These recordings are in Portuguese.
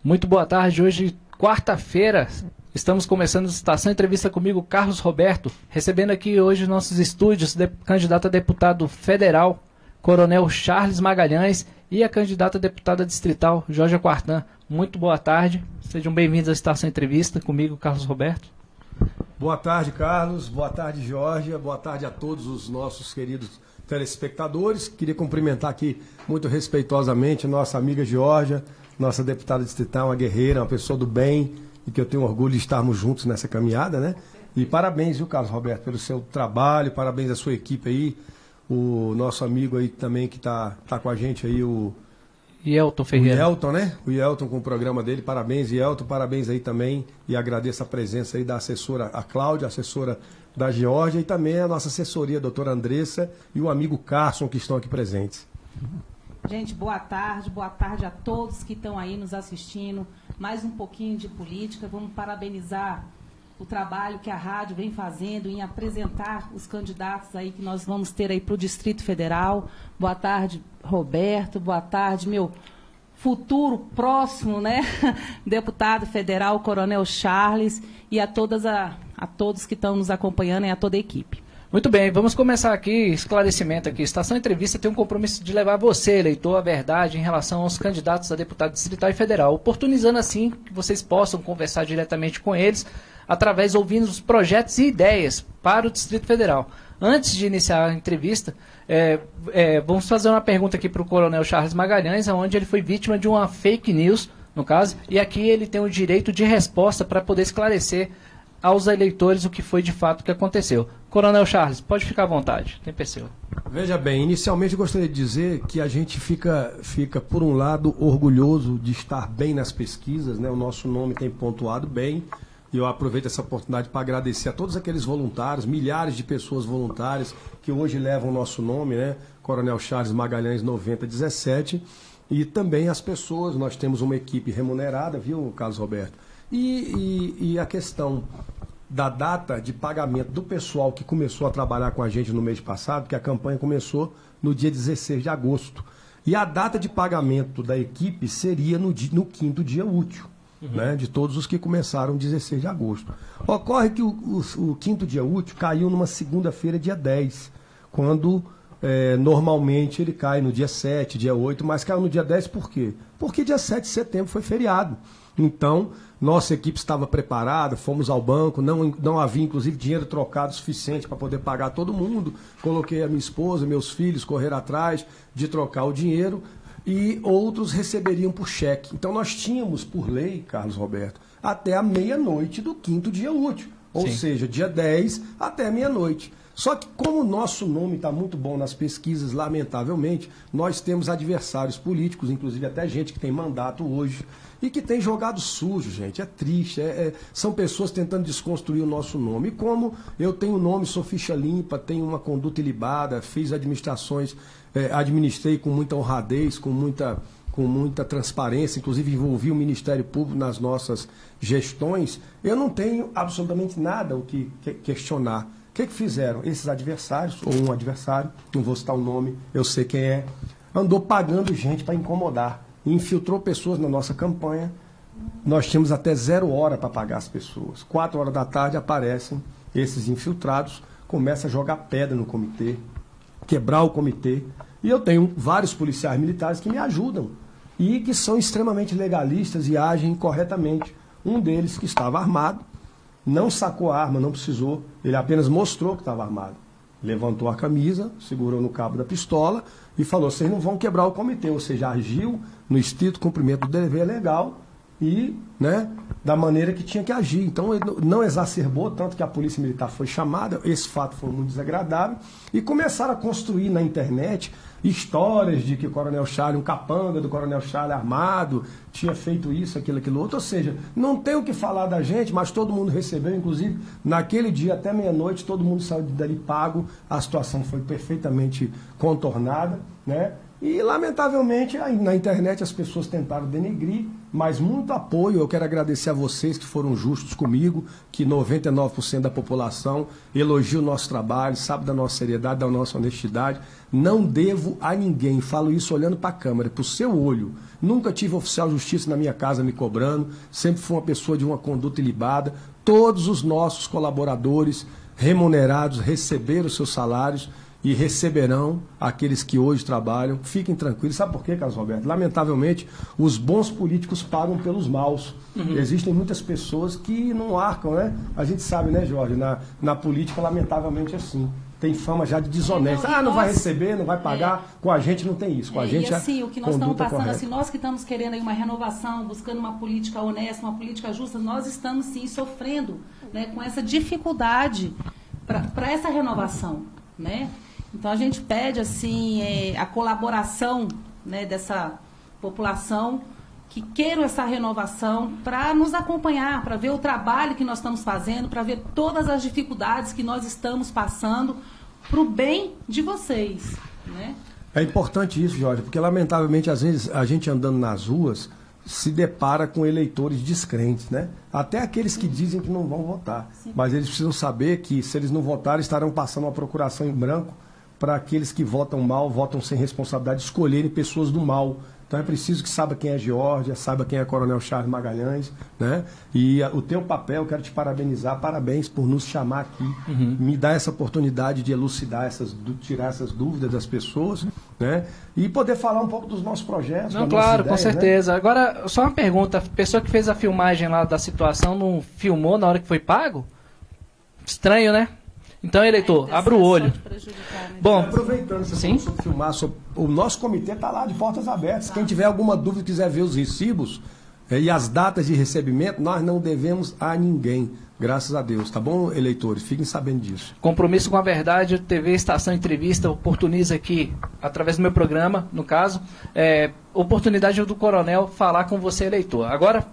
Muito boa tarde, hoje quarta-feira, estamos começando a Estação Entrevista comigo, Carlos Roberto, recebendo aqui hoje nossos estúdios, candidato a deputado federal, Coronel Charles Magalhães, e a candidata a deputada distrital, Georgia Quartan. Muito boa tarde, sejam bem-vindos à Estação Entrevista comigo, Carlos Roberto. Boa tarde, Carlos, boa tarde, Georgia, boa tarde a todos os nossos queridos telespectadores. Queria cumprimentar aqui muito respeitosamente a nossa amiga Georgia, nossa deputada distrital, uma guerreira, uma pessoa do bem, e que eu tenho orgulho de estarmos juntos nessa caminhada, né? E parabéns, viu, Carlos Roberto, pelo seu trabalho, parabéns à sua equipe aí, o nosso amigo aí também que tá com a gente aí, o Yelton Ferreira. O Yelton, né? O Yelton com o programa dele, parabéns, Yelton, parabéns aí também, e agradeço a presença aí da assessora, a Cláudia, assessora da Georgia, e também a nossa assessoria, a doutora Andressa, e o amigo Carson, que estão aqui presentes. Gente, boa tarde a todos que estão aí nos assistindo. Mais um pouquinho de política. Vamos parabenizar o trabalho que a rádio vem fazendo em apresentar os candidatos aí que nós vamos ter aí para o Distrito Federal. Boa tarde, Roberto. Boa tarde, meu futuro próximo, né? Deputado federal, Coronel Charles, e a todos que estão nos acompanhando e a toda a equipe. Muito bem, vamos começar aqui, esclarecimento aqui. Estação Entrevista tem um compromisso de levar você, eleitor, a verdade em relação aos candidatos a deputado distrital e federal, oportunizando assim que vocês possam conversar diretamente com eles, através ouvindo os projetos e ideias para o Distrito Federal. Antes de iniciar a entrevista, vamos fazer uma pergunta aqui para o Coronel Charles Magalhães, onde ele foi vítima de uma fake news, no caso, e aqui ele tem o direito de resposta para poder esclarecer aos eleitores o que foi de fato que aconteceu. Coronel Charles, pode ficar à vontade, tem PC. Veja bem, inicialmente eu gostaria de dizer que a gente fica, por um lado, orgulhoso de estar bem nas pesquisas, né? O nosso nome tem pontuado bem, e eu aproveito essa oportunidade para agradecer a todos aqueles voluntários, milhares de pessoas voluntárias que hoje levam o nosso nome, né? Coronel Charles Magalhães 9017, e também as pessoas, nós temos uma equipe remunerada, viu, Carlos Roberto? E a questão da data de pagamento do pessoal que começou a trabalhar com a gente no mês passado, que a campanha começou no dia 16 de agosto. E a data de pagamento da equipe seria no quinto dia útil, né, de todos os que começaram 16 de agosto. Ocorre que o quinto dia útil caiu numa segunda-feira, dia 10, quando normalmente ele cai no dia 7, dia 8, mas caiu no dia 10 por quê? Porque dia 7 de setembro foi feriado. Então, nossa equipe estava preparada, fomos ao banco, não havia inclusive dinheiro trocado suficiente para poder pagar todo mundo. Coloquei a minha esposa, meus filhos, correr atrás de trocar o dinheiro, e outros receberiam por cheque. Então nós tínhamos, por lei, Carlos Roberto, até a meia-noite do quinto dia útil, ou seja, dia 10 até meia-noite. Só que como o nosso nome está muito bom nas pesquisas, lamentavelmente, nós temos adversários políticos, inclusive até gente que tem mandato hoje, e que tem jogado sujo, gente. É triste. São pessoas tentando desconstruir o nosso nome. E como eu tenho nome, sou ficha limpa, tenho uma conduta ilibada, fiz administrações, administrei com muita honradez, com muita transparência, inclusive envolvi o Ministério Público nas nossas gestões, eu não tenho absolutamente nada o que questionar. O que fizeram? Esses adversários, ou um adversário, não vou citar o nome, eu sei quem é, andou pagando gente para incomodar. Infiltrou pessoas na nossa campanha. Nós tínhamos até 0 hora para pagar as pessoas. 4 horas da tarde aparecem esses infiltrados, começam a jogar pedra no comitê, quebrar o comitê. E eu tenho vários policiais militares que me ajudam e que são extremamente legalistas e agem corretamente. Um deles, que estava armado, não sacou a arma, não precisou, ele apenas mostrou que estava armado. Levantou a camisa, segurou no cabo da pistola e falou: vocês não vão quebrar o comitê. Ou seja, agiu no estrito cumprimento do dever legal e, né, da maneira que tinha que agir. Então ele não exacerbou, tanto que a polícia militar foi chamada. Esse fato foi muito desagradável. E começaram a construir na internet histórias de que o Coronel Charles, um capanga do Coronel Charles armado, tinha feito isso, aquilo outro. Ou seja, não tem o que falar da gente, mas todo mundo recebeu, inclusive naquele dia até meia-noite, todo mundo saiu dali pago, a situação foi perfeitamente contornada, né? E, lamentavelmente, na internet as pessoas tentaram denegrir, mas muito apoio. Eu quero agradecer a vocês que foram justos comigo, que 99% da população elogia o nosso trabalho, sabe da nossa seriedade, da nossa honestidade. Não devo devo a ninguém, falo isso olhando para a câmera, para o seu olho. Nunca tive oficial de justiça na minha casa me cobrando, sempre fui uma pessoa de uma conduta ilibada. Todos os nossos colaboradores remunerados receberam seus salários e receberão aqueles que hoje trabalham. Fiquem tranquilos. Sabe por quê, Carlos Roberto? Lamentavelmente, os bons políticos pagam pelos maus. Existem muitas pessoas que não arcam, né? A gente sabe, né, Jorge? Na política, lamentavelmente, é assim. Tem fama já de desonesto. Não vai receber, não vai pagar. Com a gente não tem isso. Com a gente e assim, o que nós estamos passando, correta. assim, nós que estamos querendo aí uma renovação, buscando uma política honesta, uma política justa, nós estamos sim sofrendo, né, com essa dificuldade para essa renovação, né? Então a gente pede assim a colaboração, né, dessa população que queiram essa renovação para nos acompanhar, para ver o trabalho que nós estamos fazendo, para ver todas as dificuldades que nós estamos passando para o bem de vocês, né? É importante isso, Jorge, porque lamentavelmente às vezes a gente andando nas ruas se depara com eleitores descrentes, né? Até aqueles que dizem que não vão votar. Sim. Mas eles precisam saber que se eles não votarem, estarão passando uma procuração em branco para aqueles que votam mal, votam sem responsabilidade, escolherem pessoas do mal. Então é preciso que saiba quem é Geórgia, saiba quem é Coronel Charles Magalhães, né? E o teu papel, quero te parabenizar, parabéns por nos chamar aqui, me dar essa oportunidade de elucidar, tirar essas dúvidas das pessoas, né? E poder falar um pouco dos nossos projetos. Não, claro, ideias, com certeza. Né? Agora, só uma pergunta, a pessoa que fez a filmagem lá da situação não filmou na hora que foi pago? Estranho, né? Então, eleitor, abra o olho. Bom, aproveitando essa sim? sobre filmar, o nosso comitê está lá de portas abertas. Quem tiver alguma dúvida, quiser ver os recibos e as datas de recebimento, nós não devemos a ninguém, graças a Deus, tá bom, eleitores? Fiquem sabendo disso. Compromisso com a Verdade, TV Estação Entrevista oportuniza aqui, através do meu programa, no caso, oportunidade do Coronel falar com você, eleitor. Agora,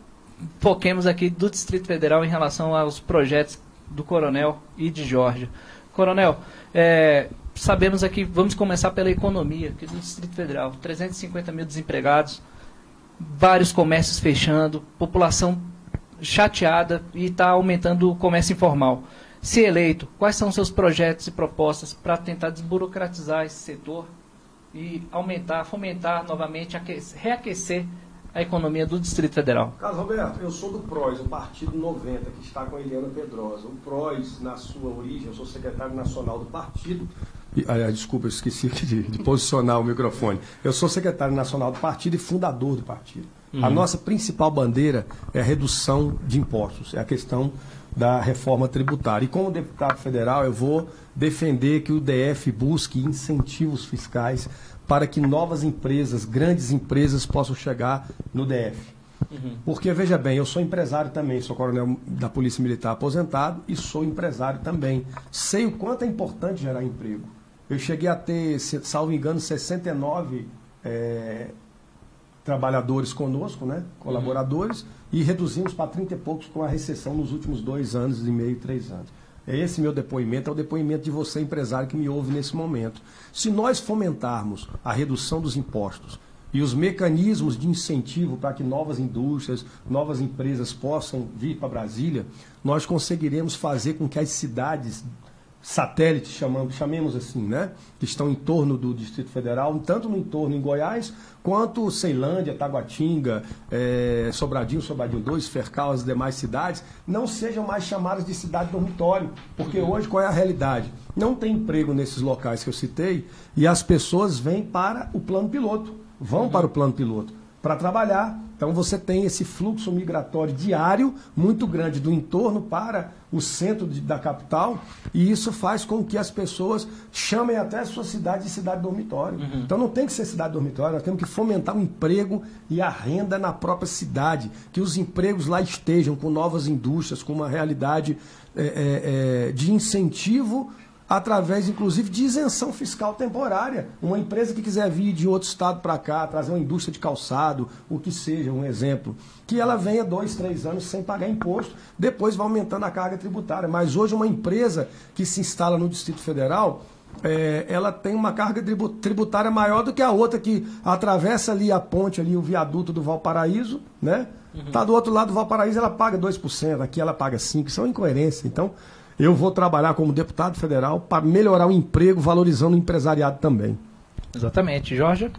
foquemos aqui do Distrito Federal em relação aos projetos do Coronel e de Geórgia. Coronel, sabemos aqui, vamos começar pela economia aqui do Distrito Federal. 350 mil desempregados, vários comércios fechando, população chateada e está aumentando o comércio informal. Se eleito, quais são os seus projetos e propostas para tentar desburocratizar esse setor e aumentar, fomentar novamente, reaquecer a economia do Distrito Federal? Carlos Roberto, eu sou do PROS, o Partido 90, que está com a Eliana Pedrosa. O PROS, na sua origem, eu sou secretário nacional do partido. Desculpa, eu esqueci de posicionar o microfone. Eu sou secretário nacional do partido e fundador do partido. A nossa principal bandeira é a redução de impostos, é a questão da reforma tributária. E como deputado federal, eu vou defender que o DF busque incentivos fiscais para que novas empresas, grandes empresas, possam chegar no DF. Porque, veja bem, eu sou empresário também, sou coronel da Polícia Militar aposentado e sou empresário também. Sei o quanto é importante gerar emprego. Eu cheguei a ter, salvo engano, 69 trabalhadores conosco, né? Colaboradores, e reduzimos para 30 e poucos com a recessão nos últimos 2 anos e meio, 3 anos. Esse meu depoimento é o depoimento de você, empresário, que me ouve nesse momento. Se nós fomentarmos a redução dos impostos e os mecanismos de incentivo para que novas indústrias, novas empresas possam vir para Brasília, nós conseguiremos fazer com que as cidades satélites, chamemos assim, né, que estão em torno do Distrito Federal, tanto no entorno em Goiás, quanto Ceilândia, Taguatinga, Sobradinho 2, Fercal, as demais cidades, não sejam mais chamadas de cidade dormitório, porque hoje qual é a realidade? Não tem emprego nesses locais que eu citei e as pessoas vêm para o plano piloto, vão para o plano piloto para trabalhar. Então você tem esse fluxo migratório diário muito grande do entorno para o centro da capital, e isso faz com que as pessoas chamem até a sua cidade de cidade dormitório. Então não tem que ser cidade dormitório, nós temos que fomentar o emprego e a renda na própria cidade, que os empregos lá estejam com novas indústrias, com uma realidade de incentivo através, inclusive, de isenção fiscal temporária. Uma empresa que quiser vir de outro estado para cá, trazer uma indústria de calçado, o que seja, um exemplo, que ela venha 2, 3 anos sem pagar imposto, depois vai aumentando a carga tributária. Mas hoje uma empresa que se instala no Distrito Federal, ela tem uma carga tributária maior do que a outra que atravessa ali a ponte, ali o viaduto do Valparaíso, né? Tá do outro lado do Valparaíso, ela paga 2%, aqui ela paga 5%, isso é uma incoerência. Então, eu vou trabalhar como deputado federal para melhorar o emprego, valorizando o empresariado também. Exatamente. Jorge?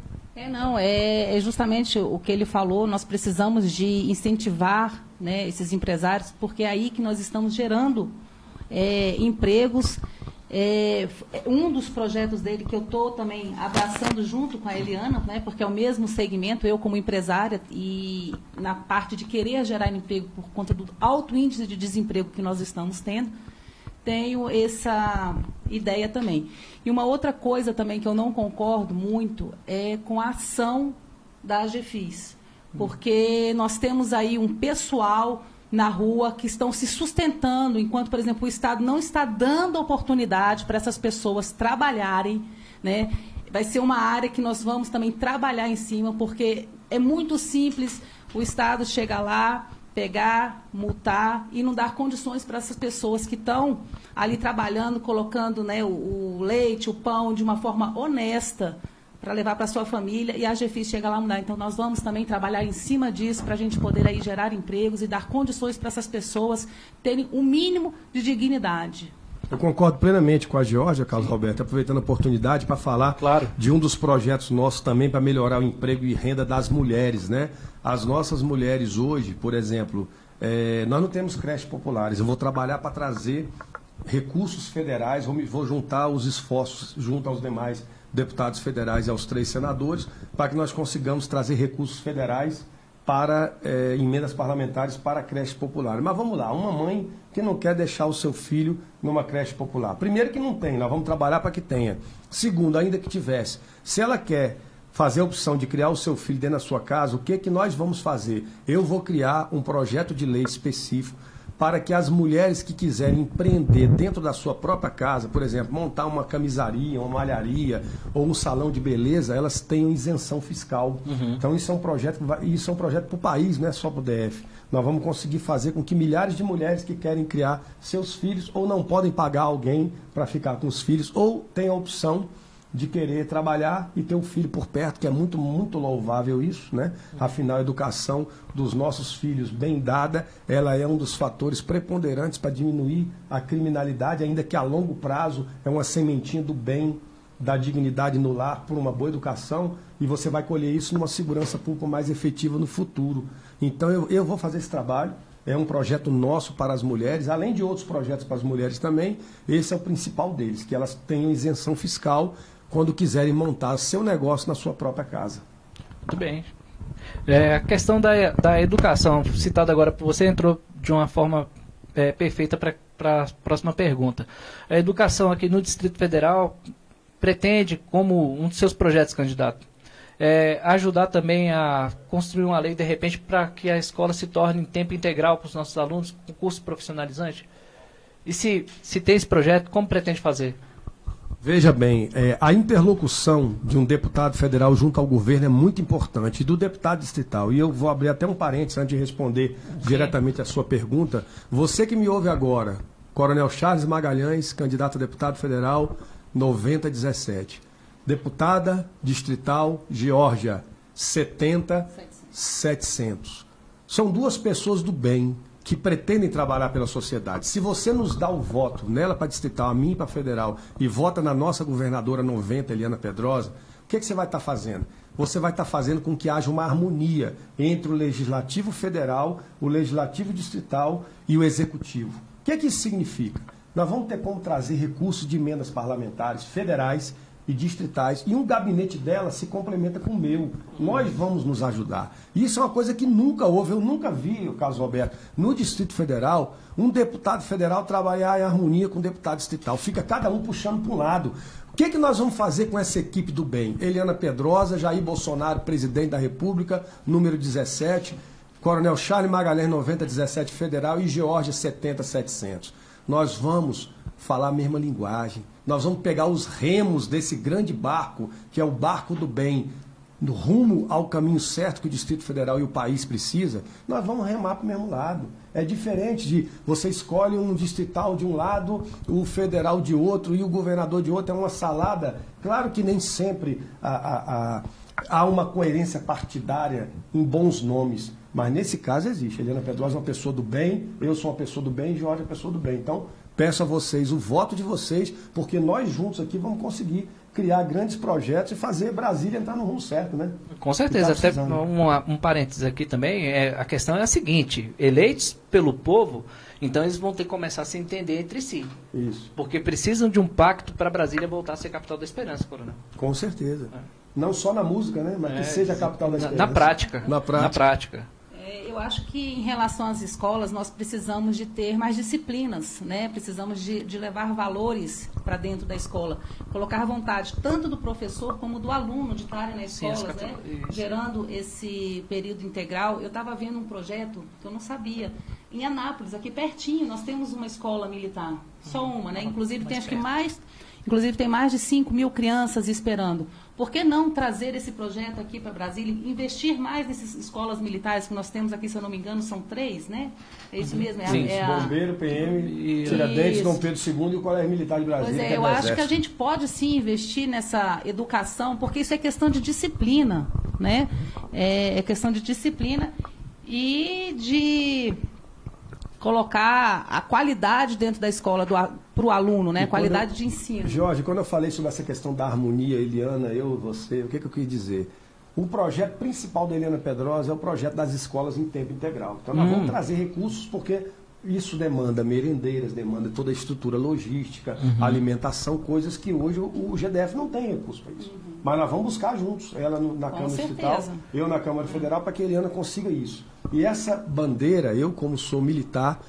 Não, é justamente o que ele falou, nós precisamos de incentivar, né, esses empresários, porque é aí que nós estamos gerando empregos. Um dos projetos dele que eu estou também abraçando junto com a Eliana, né, porque é o mesmo segmento, eu como empresária, e na parte de querer gerar emprego por conta do alto índice de desemprego que nós estamos tendo, tenho essa ideia também. E uma outra coisa também que eu não concordo muito é com a ação da AGFIS, porque nós temos aí um pessoal na rua que estão se sustentando, enquanto, por exemplo, o Estado não está dando oportunidade para essas pessoas trabalharem, né? Vai ser uma área que nós vamos também trabalhar em cima, porque é muito simples o Estado chegar lá, pegar, multar e não dar condições para essas pessoas que estão ali trabalhando, colocando, né, o leite, o pão de uma forma honesta para levar para a sua família, e a AGFIS chega lá a mudar. Então, nós vamos também trabalhar em cima disso para a gente poder aí gerar empregos e dar condições para essas pessoas terem o mínimo de dignidade. Eu concordo plenamente com a Georgia, Carlos Roberto, aproveitando a oportunidade para falar de um dos projetos nossos também para melhorar o emprego e renda das mulheres, né? As nossas mulheres hoje, por exemplo, nós não temos creches populares. Eu vou trabalhar para trazer recursos federais, vou juntar os esforços junto aos demais deputados federais e aos 3 senadores, para que nós consigamos trazer recursos federais para emendas parlamentares para creche popular. Mas vamos lá, uma mãe que não quer deixar o seu filho numa creche popular. Primeiro que não tem, nós vamos trabalhar para que tenha. Segundo, ainda que tivesse, se ela quer fazer a opção de criar o seu filho dentro da sua casa, o que nós vamos fazer? Eu vou criar um projeto de lei específico para que as mulheres que quiserem empreender dentro da sua própria casa, por exemplo, montar uma camisaria, uma malharia ou um salão de beleza, elas tenham isenção fiscal. Então isso é um projeto para o país, não é só para o DF. Nós vamos conseguir fazer com que milhares de mulheres que querem criar seus filhos ou não podem pagar alguém para ficar com os filhos, ou têm a opção de querer trabalhar e ter o filho por perto, que é muito, muito louvável isso, né? Afinal, a educação dos nossos filhos bem dada, ela é um dos fatores preponderantes para diminuir a criminalidade, ainda que a longo prazo é uma sementinha do bem, da dignidade no lar por uma boa educação, e você vai colher isso numa segurança pública mais efetiva no futuro. Então, eu vou fazer esse trabalho. É um projeto nosso para as mulheres, além de outros projetos para as mulheres também. Esse é o principal deles, que elas tenham isenção fiscal quando quiserem montar seu negócio na sua própria casa. Muito bem. A questão da educação, citada agora por você, entrou de uma forma perfeita para a próxima pergunta. A educação aqui no Distrito Federal pretende, como um dos seus projetos, candidato, ajudar também a construir uma lei, de repente, para que a escola se torne em tempo integral para os nossos alunos, com curso profissionalizante? E se tem esse projeto, como pretende fazer? Veja bem, a interlocução de um deputado federal junto ao governo é muito importante, e do deputado distrital. E eu vou abrir até um parênteses antes de responder diretamente a sua pergunta. Você que me ouve agora, Coronel Charles Magalhães, candidato a deputado federal, 9017. Deputada distrital, Georgia, 70700. São duas pessoas do bem que pretendem trabalhar pela sociedade. Se você nos dá o voto nela para distrital, a mim para federal, e vota na nossa governadora 90, Eliana Pedrosa, o que você vai estar fazendo? Você vai estar fazendo com que haja uma harmonia entre o legislativo federal, o legislativo distrital e o executivo. O que isso significa? Nós vamos ter como trazer recursos de emendas parlamentares federais e distritais, e um gabinete dela se complementa com o meu. Nós vamos nos ajudar. Isso é uma coisa que nunca houve, eu nunca vi, Carlos Roberto, no Distrito Federal, um deputado federal trabalhar em harmonia com um deputado distrital. Fica cada um puxando para um lado. O que nós vamos fazer com essa equipe do bem? Eliana Pedrosa, Jair Bolsonaro, presidente da República, número 17, Coronel Charles Magalhães, 9017 federal, e Georgia, 70700. Nós vamos falar a mesma linguagem. Nós vamos pegar os remos desse grande barco, que é o barco do bem, no rumo ao caminho certo que o Distrito Federal e o país precisa. Nós vamos remar para o mesmo lado. É diferente de você escolhe um distrital de um lado, o federal de outro e o governador de outro. É uma salada. Claro que nem sempre há uma coerência partidária em bons nomes, mas nesse caso existe. Eliana Pedrosa é uma pessoa do bem, eu sou uma pessoa do bem, Jorge é uma pessoa do bem. Então, peço a vocês o voto de vocês, porque nós juntos aqui vamos conseguir criar grandes projetos e fazer Brasília entrar no rumo certo, né? Com certeza. Até um parênteses aqui também, a questão é a seguinte: eleitos pelo povo, então eles vão ter que começar a se entender entre si. Isso. Porque precisam de um pacto para Brasília voltar a ser capital da esperança, coronel. Com certeza. Não só na música, né? Mas que seja a capital da esperança. Na prática. Na prática. Eu acho que em relação às escolas nós precisamos de ter mais disciplinas, né? Precisamos de levar valores para dentro da escola, colocar vontade tanto do professor como do aluno de estarem na escola, né? Gerando esse período integral. Eu estava vendo um projeto que eu não sabia, em Anápolis, aqui pertinho, nós temos uma escola militar, só uma, né? Inclusive tem tem mais de 5 mil crianças esperando. Por que não trazer esse projeto aqui para Brasília, investir mais nessas escolas militares que nós temos aqui, se eu não me engano, são 3, né? É isso mesmo? Bombeiro, PM, Tiradentes, Dom Pedro II e o Colégio Militar de Brasília. Pois eu acho que a gente pode sim investir nessa educação, porque isso é questão de disciplina, né? É questão de disciplina e de colocar a qualidade dentro da escola para o aluno, né? Qualidade de ensino. Jorge, quando eu falei sobre essa questão da harmonia, Eliana, você, o que eu quis dizer? O projeto principal da Eliana Pedrosa é o projeto das escolas em tempo integral. Então nós vamos trazer recursos porque isso demanda merendeiras, demanda toda a estrutura logística, alimentação, coisas que hoje o GDF não tem recurso para isso. Mas nós vamos buscar juntos, ela na Câmara Distrital, eu na Câmara Federal, para que a Eliana consiga isso. E essa bandeira, eu como sou militar,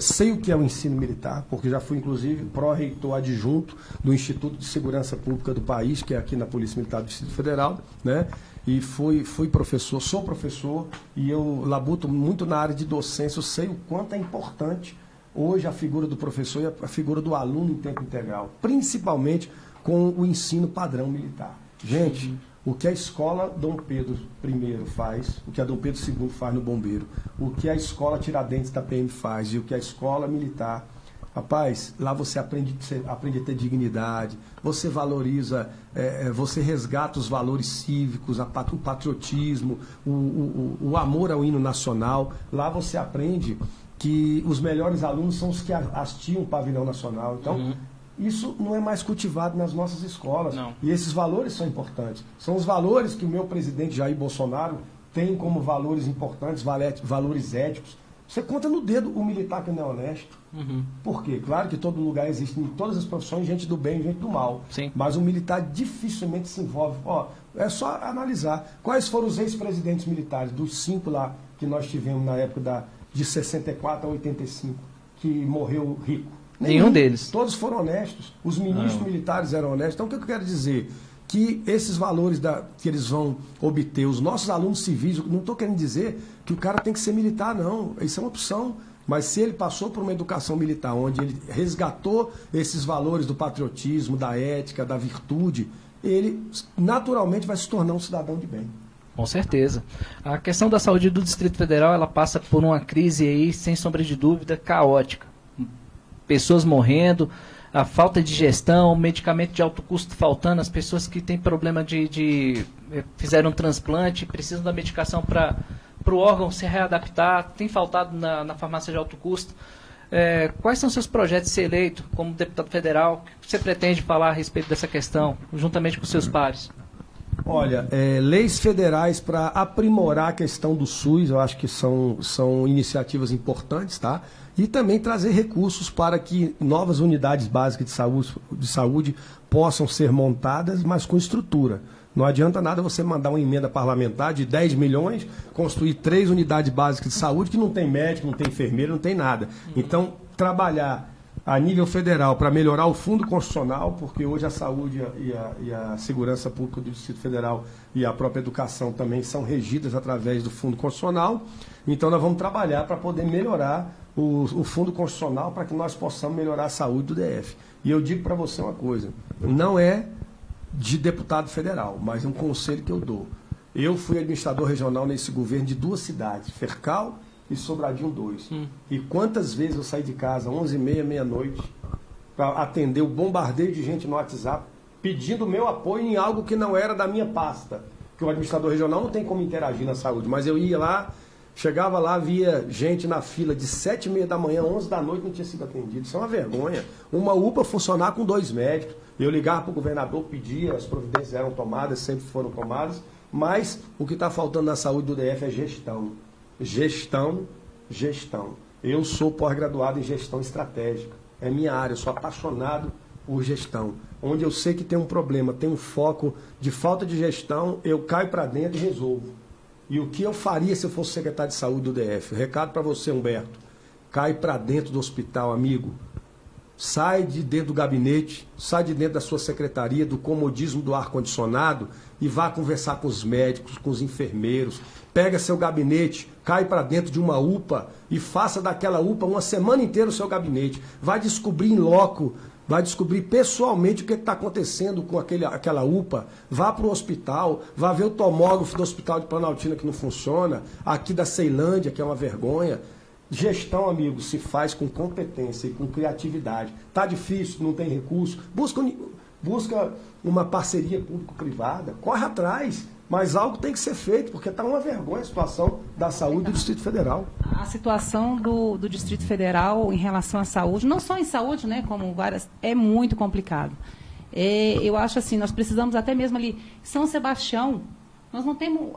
sei o que é o ensino militar, porque já fui inclusive pró-reitor adjunto do Instituto de Segurança Pública do país, que é aqui na Polícia Militar do Distrito Federal, né? E fui professor, sou professor, e eu labuto muito na área de docência. Eu sei o quanto é importante hoje a figura do professor e a figura do aluno em tempo integral, principalmente com o ensino padrão militar. Gente, o que a escola Dom Pedro I faz, o que a Dom Pedro II faz no Bombeiro, o que a escola Tiradentes da PM faz e o que a escola militar... Rapaz, lá você aprende a ter dignidade, você valoriza, você resgata os valores cívicos, o patriotismo, o amor ao hino nacional. Lá você aprende que os melhores alunos são os que hastiam o pavilhão nacional. Então, isso não é mais cultivado nas nossas escolas. Não. E esses valores são importantes. São os valores que o meu presidente Jair Bolsonaro tem como valores importantes, valores éticos. Você conta no dedo o militar que não é honesto. Por quê? Claro que em todo lugar existe, em todas as profissões, gente do bem e gente do mal. Sim. Mas o militar dificilmente se envolve. É só analisar. Quais foram os ex-presidentes militares, dos 5 lá que nós tivemos na época de 64 a 85, que morreu rico? Nenhum deles. Todos foram honestos. Os ministros militares eram honestos. Então, o que eu quero dizer? Que esses valores que eles vão obter, os nossos alunos civis, não estou querendo dizer que o cara tem que ser militar, não. Isso é uma opção. Mas se ele passou por uma educação militar, onde ele resgatou esses valores do patriotismo, da ética, da virtude, ele naturalmente vai se tornar um cidadão de bem. Com certeza. A questão da saúde do Distrito Federal, ela passa por uma crise aí, sem sombra de dúvida, caótica. Pessoas morrendo, a falta de gestão, medicamento de alto custo faltando, as pessoas que têm problema fizeram um transplante, precisam da medicação para o órgão se readaptar, tem faltado na farmácia de alto custo. Quais são seus projetos de ser eleito como deputado federal? O que você pretende falar a respeito dessa questão, juntamente com seus pares? Olha, leis federais para aprimorar a questão do SUS, eu acho que são iniciativas importantes, tá? E também trazer recursos para que novas unidades básicas de saúde possam ser montadas, mas com estrutura. Não adianta nada você mandar uma emenda parlamentar de 10 milhões, construir 3 unidades básicas de saúde que não tem médico, não tem enfermeiro, não tem nada. Então, trabalhar a nível federal para melhorar o fundo constitucional, porque hoje a saúde e a segurança pública do Distrito Federal e a própria educação também são regidas através do fundo constitucional. Então, nós vamos trabalhar para poder melhorar o fundo constitucional para que nós possamos melhorar a saúde do DF. E eu digo para você uma coisa, não é de deputado federal, mas é um conselho que eu dou. Eu fui administrador regional nesse governo de 2 cidades, Fercal e Sobradinho 2. E quantas vezes eu saí de casa, 11h30, meia-noite, para atender o bombardeio de gente no WhatsApp, pedindo meu apoio em algo que não era da minha pasta. Porque o administrador regional não tem como interagir na saúde, mas eu ia lá, Chegava lá, via gente na fila de 7h30 da manhã, 11 da noite, não tinha sido atendido. Isso é uma vergonha. Uma UPA funcionar com 2 médicos. Eu ligava para o governador, pedia, as providências eram tomadas, sempre foram tomadas, mas o que está faltando na saúde do DF é gestão. Gestão, gestão. Eu sou pós-graduado em gestão estratégica. É minha área, eu sou apaixonado por gestão. Onde eu sei que tem um problema, tem um foco de falta de gestão, eu caio para dentro e resolvo. E o que eu faria se eu fosse secretário de saúde do DF? Recado para você, Humberto. Cai para dentro do hospital, amigo. Sai de dentro do gabinete, sai de dentro da sua secretaria, do comodismo do ar-condicionado e vá conversar com os médicos, com os enfermeiros. Pega seu gabinete, cai para dentro de uma UPA e faça daquela UPA uma semana inteira o seu gabinete. Vai descobrir em loco, vai descobrir pessoalmente o que está acontecendo com aquela UPA. Vá para o hospital, vá ver o tomógrafo do Hospital de Planaltina que não funciona, aqui da Ceilândia, que é uma vergonha. Gestão, amigo, se faz com competência e com criatividade. Tá difícil, não tem recurso. Busca uma parceria público-privada. Corre atrás. Mas algo tem que ser feito, porque está uma vergonha a situação da saúde do Distrito Federal. A situação do Distrito Federal em relação à saúde, não só em saúde, né, como várias, é muito complicado. Eu acho assim, nós precisamos até mesmo ali, São Sebastião, nós não temos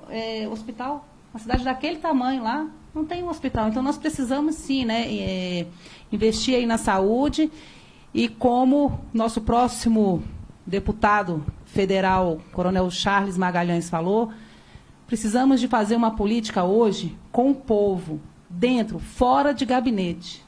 hospital, uma cidade daquele tamanho lá, não tem um hospital. Então, nós precisamos, sim, né, investir aí na saúde. E como nosso próximo deputado federal, Coronel Charles Magalhães, falou, precisamos de fazer uma política hoje com o povo, dentro, fora de gabinete.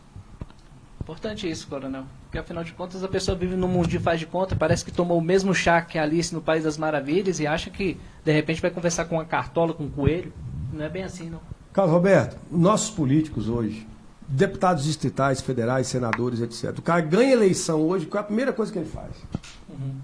Importante isso, Coronel. Porque, afinal de contas, a pessoa vive num mundo de faz de conta, parece que tomou o mesmo chá que a Alice no País das Maravilhas e acha que, de repente, vai conversar com uma cartola, com um coelho. Não é bem assim, não. Carlos Roberto, nossos políticos hoje, deputados distritais, federais, senadores, etc. O cara ganha eleição hoje, qual é a primeira coisa que ele faz?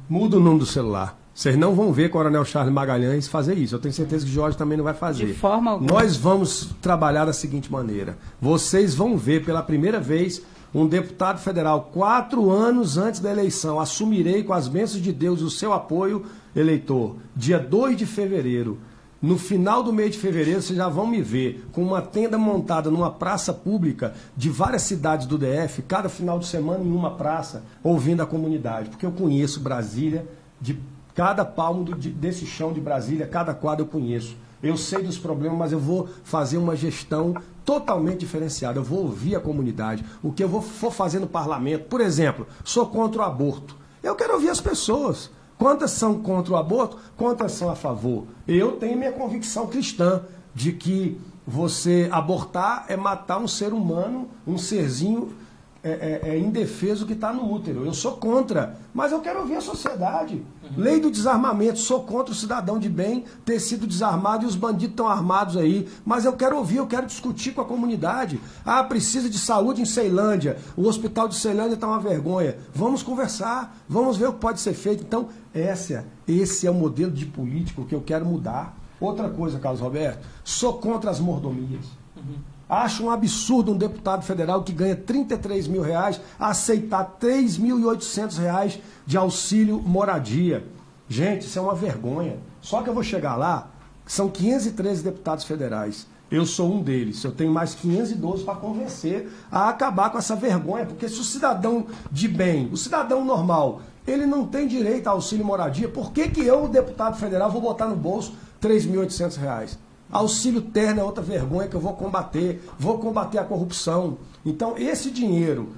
Muda o número do celular. Vocês não vão ver Coronel Charles Magalhães fazer isso. Eu tenho certeza que Jorge também não vai fazer. De forma alguma. Nós vamos trabalhar da seguinte maneira. Vocês vão ver pela primeira vez um deputado federal, 4 anos antes da eleição. Assumirei com as bênçãos de Deus o seu apoio, eleitor. Dia 2 de fevereiro. No final do mês de fevereiro, vocês já vão me ver com uma tenda montada numa praça pública de várias cidades do DF, cada final de semana em uma praça, ouvindo a comunidade. Porque eu conheço Brasília, de cada palmo desse chão de Brasília, cada quadro eu conheço. Eu sei dos problemas, mas eu vou fazer uma gestão totalmente diferenciada. Eu vou ouvir a comunidade. O que eu for fazer no parlamento, por exemplo, sou contra o aborto. Eu quero ouvir as pessoas. Quantas são contra o aborto? Quantas são a favor? Eu tenho minha convicção cristã de que você abortar é matar um ser humano, um serzinho indefeso que está no útero. Eu sou contra, mas eu quero ouvir a sociedade. Lei do desarmamento, sou contra o cidadão de bem ter sido desarmado e os bandidos estão armados aí. Mas eu quero ouvir, eu quero discutir com a comunidade. Ah, precisa de saúde em Ceilândia. O hospital de Ceilândia está uma vergonha. Vamos conversar, vamos ver o que pode ser feito. Então, esse é o modelo de político que eu quero mudar. Outra coisa, Carlos Roberto, sou contra as mordomias. Acho um absurdo um deputado federal que ganha R$33 mil aceitar R$3.800 de auxílio moradia. Gente, isso é uma vergonha. Só que eu vou chegar lá, são 513 deputados federais. Eu sou um deles. Eu tenho mais 512 para convencer a acabar com essa vergonha. Porque se o cidadão de bem, o cidadão normal, ele não tem direito a auxílio moradia, por que eu, o deputado federal, vou botar no bolso R$3.800? Auxílio terno é outra vergonha que eu vou combater a corrupção. Então, esse dinheiro,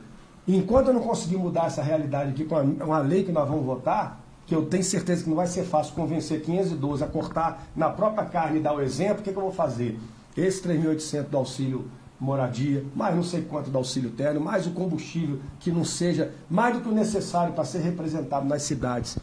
enquanto eu não conseguir mudar essa realidade aqui com uma lei que nós vamos votar, que eu tenho certeza que não vai ser fácil convencer 512 a cortar na própria carne e dar o exemplo, o que eu vou fazer? Esse 3.800 do auxílio moradia, mais não sei quanto do auxílio terno, mais o combustível que não seja mais do que o necessário para ser representado nas cidades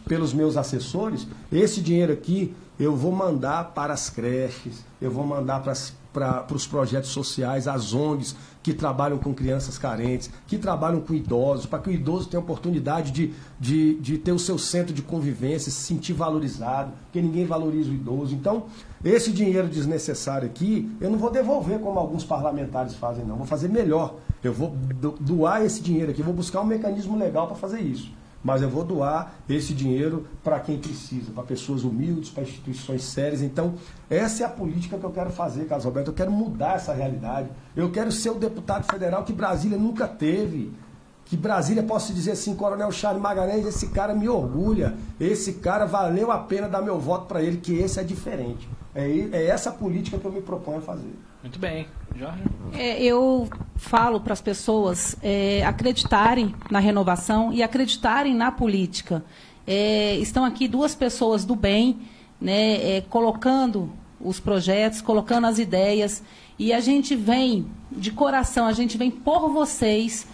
pelos meus assessores, esse dinheiro aqui eu vou mandar para as creches, eu vou mandar para os projetos sociais, as ONGs que trabalham com crianças carentes, que trabalham com idosos, para que o idoso tenha a oportunidade de ter o seu centro de convivência, se sentir valorizado, porque ninguém valoriza o idoso. Então, esse dinheiro desnecessário aqui, eu não vou devolver como alguns parlamentares fazem, não. Vou fazer melhor. Eu vou doar esse dinheiro aqui, vou buscar um mecanismo legal para fazer isso. mas eu vou doar esse dinheiro para quem precisa, para pessoas humildes, para instituições sérias. Então, essa é a política que eu quero fazer, Carlos Roberto. Eu quero mudar essa realidade. Eu quero ser o deputado federal que Brasília nunca teve. Que Brasília possa dizer assim, Coronel Charles Magalhães, esse cara me orgulha, esse cara valeu a pena dar meu voto para ele, que esse é diferente. É essa política que eu me proponho a fazer. Muito bem. Jorge? Eu falo para as pessoas acreditarem na renovação e acreditarem na política. Estão aqui duas pessoas do bem, né, colocando os projetos, colocando as ideias, e a gente vem de coração, a gente vem por vocês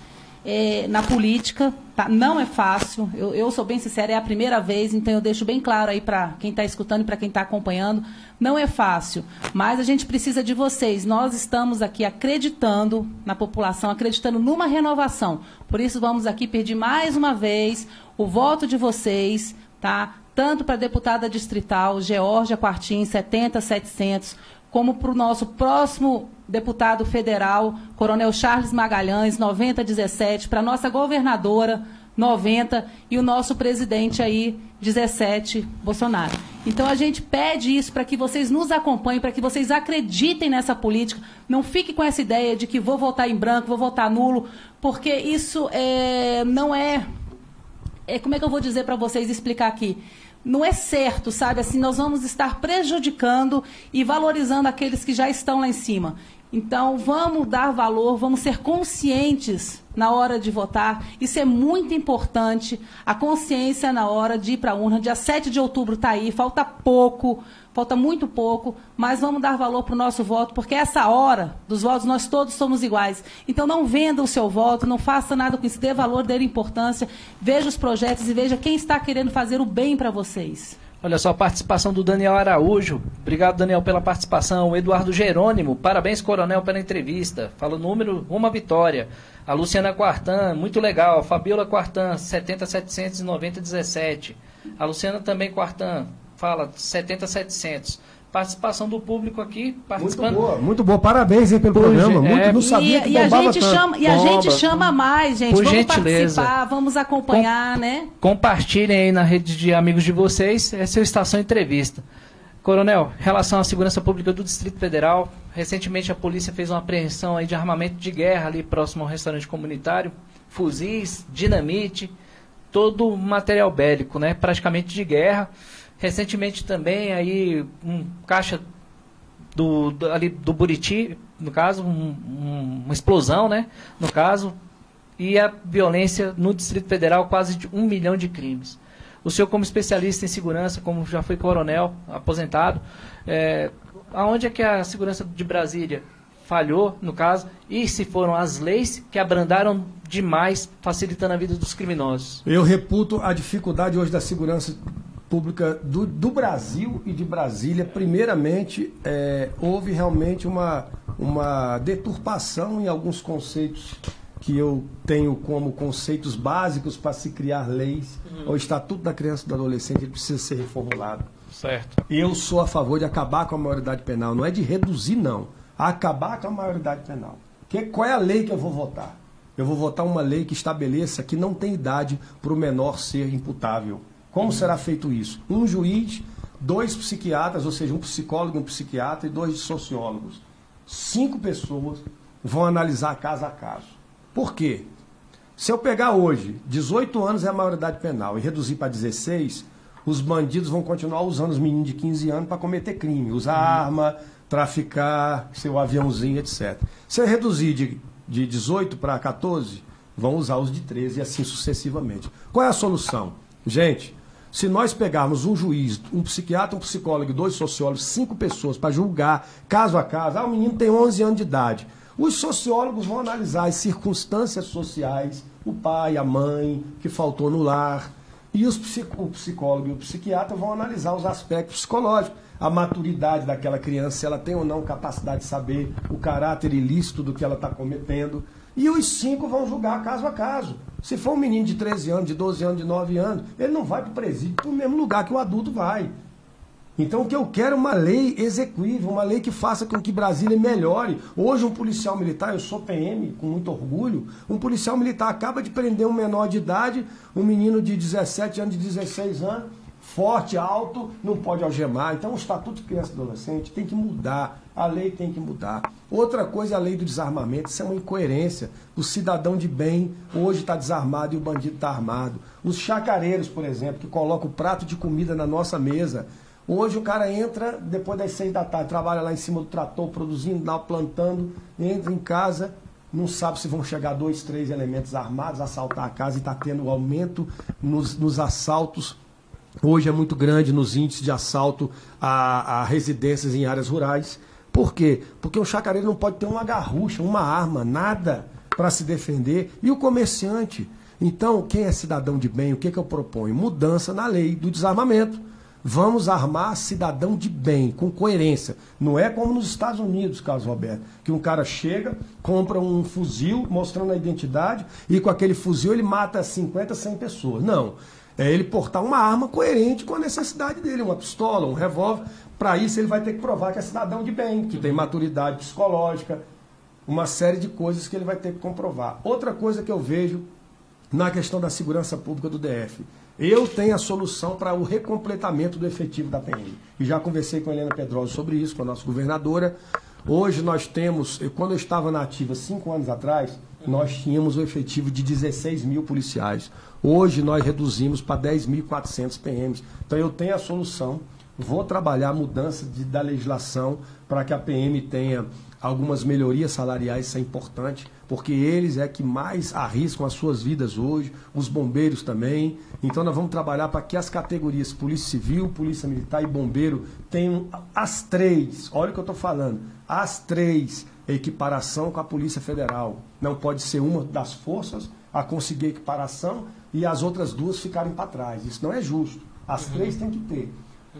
na política, tá? Não é fácil, eu sou bem sincera, é a primeira vez, então eu deixo bem claro aí para quem está escutando e para quem está acompanhando, não é fácil, mas a gente precisa de vocês. Nós estamos aqui acreditando na população, acreditando numa renovação, por isso vamos aqui pedir mais uma vez o voto de vocês, tá? Tanto para a deputada distrital Geórgia Quartim, 70700, como para o nosso próximo deputado federal, Coronel Charles Magalhães, 9017, para a nossa governadora, 90, e o nosso presidente aí, 17, Bolsonaro. Então, a gente pede isso para que vocês nos acompanhem, para que vocês acreditem nessa política, não fiquem com essa ideia de que vou votar em branco, vou votar nulo, porque isso não é... Como é que eu vou dizer para vocês, explicar aqui? Não é certo, sabe? Assim, nós vamos estar prejudicando e valorizando aqueles que já estão lá em cima. Então, vamos dar valor, vamos ser conscientes na hora de votar. Isso é muito importante. A consciência na hora de ir para a urna. Dia 7 de outubro está aí, falta pouco, falta muito pouco, mas vamos dar valor para o nosso voto, porque essa hora dos votos nós todos somos iguais. Então, não venda o seu voto, não faça nada com isso, dê valor, dê importância, veja os projetos e veja quem está querendo fazer o bem para vocês. Olha só a participação do Daniel Araújo. Obrigado, Daniel, pela participação. O Eduardo Jerônimo, parabéns, Coronel, pela entrevista. Fala o número, uma vitória. A Luciana Quartan, muito legal. A Fabiola Quartan, 7079017. A Luciana também Quartan, fala 70700. Participação do público aqui, participando. Muito boa. Parabéns aí pelo programa. Não sabia que bombava a gente chama mais, gente. Por vamos gentileza. Participar, vamos acompanhar, né? Compartilhem aí na rede de amigos de vocês. Essa é o Estação Entrevista. Coronel, em relação à segurança pública do Distrito Federal, recentemente a polícia fez uma apreensão aí de armamento de guerra ali próximo ao restaurante comunitário, fuzis, dinamite, todo material bélico, né? Praticamente de guerra. Recentemente também aí um caixa ali do Buriti, no caso, uma explosão, né? No caso, e a violência no Distrito Federal, quase de 1 milhão de crimes. O senhor, como especialista em segurança, como já foi coronel, aposentado, aonde é que a segurança de Brasília falhou, no caso, e se foram as leis que abrandaram demais, facilitando a vida dos criminosos? Eu reputo a dificuldade hoje da segurança pública do Brasil e de Brasília. Primeiramente, houve realmente uma deturpação em alguns conceitos que eu tenho como conceitos básicos para se criar leis. O Estatuto da Criança e do Adolescente, ele precisa ser reformulado. Certo. Eu sou a favor de acabar com a maioridade penal, não é de reduzir, não. Acabar com a maioridade penal. Qual é a lei que eu vou votar? Eu vou votar uma lei que estabeleça que não tem idade para o menor ser imputável. Como será feito isso? Um juiz, 2 psiquiatras, ou seja, um psicólogo e um psiquiatra, e 2 sociólogos. 5 pessoas vão analisar caso a caso. Por quê? Se eu pegar hoje, 18 anos é a maioridade penal, e reduzir para 16, os bandidos vão continuar usando os meninos de 15 anos para cometer crime, usar arma, traficar, seu aviãozinho, etc. Se eu reduzir de 18 para 14, vão usar os de 13 e assim sucessivamente. Qual é a solução? Gente, se nós pegarmos um juiz, um psiquiatra, um psicólogo, 2 sociólogos, 5 pessoas para julgar caso a caso, o menino tem 11 anos de idade. Os sociólogos vão analisar as circunstâncias sociais, o pai, a mãe, que faltou no lar. E o psicólogo e o psiquiatra vão analisar os aspectos psicológicos, a maturidade daquela criança, se ela tem ou não capacidade de saber o caráter ilícito do que ela está cometendo. E os 5 vão julgar caso a caso. Se for um menino de 13 anos, de 12 anos, de 9 anos, ele não vai para o presídio, para o mesmo lugar que o adulto vai. Então o que eu quero é uma lei execuível, uma lei que faça com que Brasília melhore. Hoje um policial militar, eu sou PM, com muito orgulho, um policial militar acaba de prender um menor de idade, um menino de 17 anos, de 16 anos, forte, alto, não pode algemar. Então o Estatuto de Criança e Adolescente tem que mudar, a lei tem que mudar. Outra coisa é a lei do desarmamento, isso é uma incoerência. O cidadão de bem hoje está desarmado e o bandido está armado. Os chacareiros, por exemplo, que colocam o prato de comida na nossa mesa. Hoje o cara entra, depois das 6 da tarde, trabalha lá em cima do trator, produzindo, plantando, entra em casa, não sabe se vão chegar 2, 3 elementos armados, assaltar a casa, e está tendo aumento nos assaltos. Hoje é muito grande nos índices de assalto a residências em áreas rurais. Por quê? Porque o chacareiro não pode ter uma garrucha, uma arma, nada para se defender. E o comerciante? Então, quem é cidadão de bem, o que eu proponho? Mudança na lei do desarmamento. Vamos armar cidadão de bem, com coerência. Não é como nos Estados Unidos, Carlos Roberto, que um cara chega, compra um fuzil, mostrando a identidade, e com aquele fuzil ele mata 50, 100 pessoas. Não. É ele portar uma arma coerente com a necessidade dele, uma pistola, um revólver. Para isso ele vai ter que provar que é cidadão de bem, que tem maturidade psicológica, uma série de coisas que ele vai ter que comprovar. Outra coisa que eu vejo na questão da segurança pública do DF. Eu tenho a solução para o recompletamento do efetivo da PM. E já conversei com a Helena Pedrosa sobre isso, com a nossa governadora. Hoje nós temos, quando eu estava na ativa 5 anos atrás, nós tínhamos o efetivo de 16 mil policiais. Hoje nós reduzimos para 10.400 PMs. Então eu tenho a solução, vou trabalhar a mudança da legislação para que a PM tenha algumas melhorias salariais, isso é importante, porque eles é que mais arriscam as suas vidas hoje, os bombeiros também. Então nós vamos trabalhar para que as categorias Polícia Civil, Polícia Militar e Bombeiro tenham as 3, olha o que eu estou falando, as 3 equiparação com a Polícia Federal. Não pode ser uma das forças a conseguir equiparação e as outras 2 ficarem para trás. Isso não é justo. As 3 têm que ter.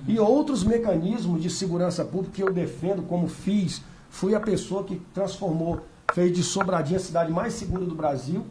E outros mecanismos de segurança pública que eu defendo, como fiz, fui a pessoa que transformou, fez de Sobradinha a cidade mais segura do Brasil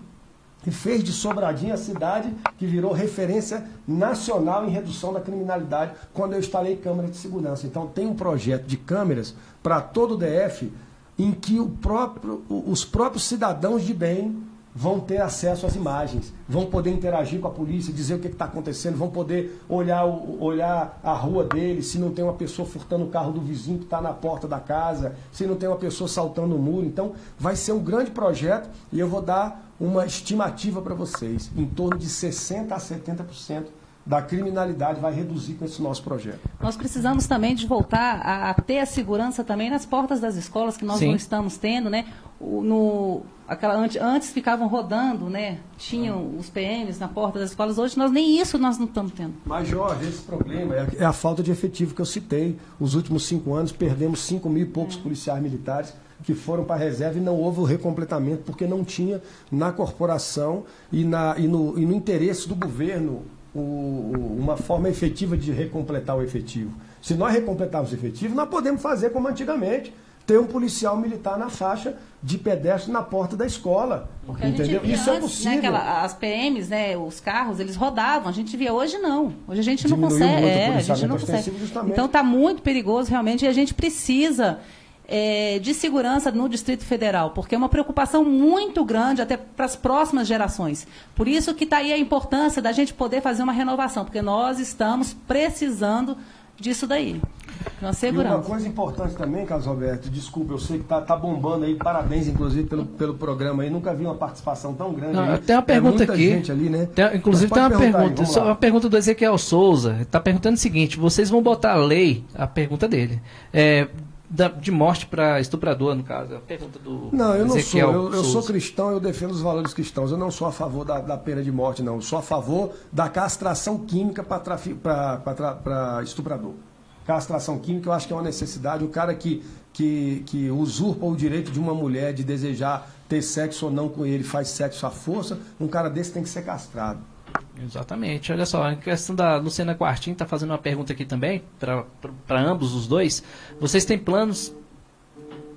e fez de Sobradinha a cidade que virou referência nacional em redução da criminalidade quando eu instalei câmeras de segurança. Então tem um projeto de câmeras para todo o DF em que os próprios cidadãos de bem vão ter acesso às imagens, vão poder interagir com a polícia, dizer o que está acontecendo, vão poder olhar a rua deles, se não tem uma pessoa furtando o carro do vizinho que está na porta da casa, se não tem uma pessoa saltando o muro. Então vai ser um grande projeto e eu vou dar uma estimativa para vocês, em torno de 60% a 70% da criminalidade vai reduzir com esse nosso projeto. Nós precisamos também de voltar a ter a segurança também nas portas das escolas, que nós não estamos tendo, né? Antes ficavam rodando, né? Tinham os PMs na porta das escolas, hoje nem isso nós não estamos tendo. Mas, Jorge, esse problema é a falta de efetivo que eu citei. Os últimos 5 anos perdemos 5 mil e poucos policiais militares que foram para a reserva e não houve o recompletamento, porque não tinha na corporação e no interesse do governo uma forma efetiva de recompletar o efetivo. Se nós recompletarmos o efetivo, nós podemos fazer como antigamente, ter um policial militar na faixa de pedestre na porta da escola. Porque entendeu? Isso é possível. Né, as PMs, né, os carros, eles rodavam. A gente via, hoje não. Hoje a gente Diminuiu não consegue. Muito a gente não consegue. Então está muito perigoso realmente e a gente precisa de segurança no Distrito Federal, porque é uma preocupação muito grande até para as próximas gerações. Por isso que está aí a importância da gente poder fazer uma renovação, porque nós estamos precisando disso daí. Uma segurança. E uma coisa importante também, Carlos Roberto, desculpa, eu sei que tá bombando aí, parabéns inclusive pelo programa aí, nunca vi uma participação tão grande. Não, tem uma pergunta aqui, gente ali, né? Inclusive tem uma pergunta, só uma pergunta do Ezequiel Souza, está perguntando o seguinte: vocês vão botar a lei, a pergunta dele, de morte para estuprador, no caso, a pergunta do Não, eu não Ezequiel sou, eu sou cristão, eu defendo os valores cristãos, eu não sou a favor da pena de morte, não, eu sou a favor da castração química para estuprador. Castração química eu acho que é uma necessidade. O cara que usurpa o direito de uma mulher de desejar ter sexo ou não com ele, faz sexo à força, um cara desse tem que ser castrado. Exatamente. Olha só, a questão da Luciana Quartim está fazendo uma pergunta aqui também, para ambos os dois. Vocês têm planos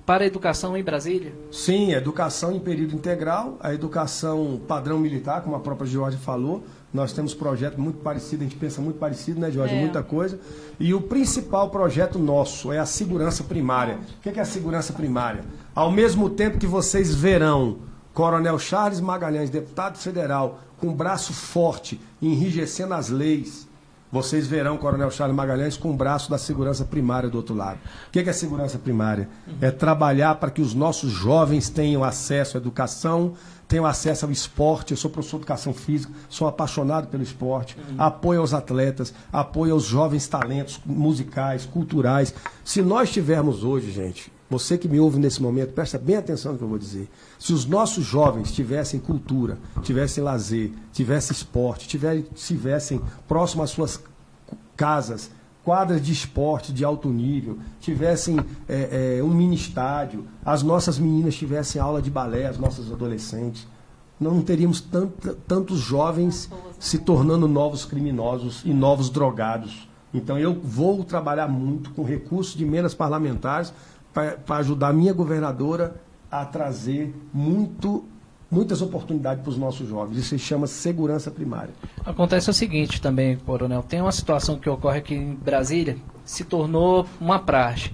para a educação em Brasília? Sim, a educação em período integral, a educação padrão militar, como a própria Georgia falou, Nós temos projeto muito parecido, a gente pensa muito parecido, né, Jorge? Muita coisa. E o principal projeto nosso é a segurança primária. O que é a segurança primária? Ao mesmo tempo que vocês verão Coronel Charles Magalhães, deputado federal, com braço forte, enrijecendo as leis, vocês verão Coronel Charles Magalhães com o braço da segurança primária do outro lado. O que é segurança primária? É trabalhar para que os nossos jovens tenham acesso à educação, tenham acesso ao esporte. Eu sou professor de educação física, sou apaixonado pelo esporte, apoio aos atletas, apoio aos jovens talentos musicais, culturais. Se nós tivermos hoje, gente, você que me ouve nesse momento, presta bem atenção no que eu vou dizer. Se os nossos jovens tivessem cultura, tivessem lazer, tivessem esporte, tivessem próximo às suas casas, quadras de esporte de alto nível, tivessem um mini estádio, as nossas meninas tivessem aula de balé, as nossas adolescentes, não teríamos tantos jovens se tornando novos criminosos e novos drogados. Então eu vou trabalhar muito com recursos de emendas parlamentares para ajudar a minha governadora a trazer muitas oportunidades para os nossos jovens. Isso se chama segurança primária. Acontece o seguinte também, coronel, tem uma situação que ocorre aqui em Brasília, se tornou uma praxe.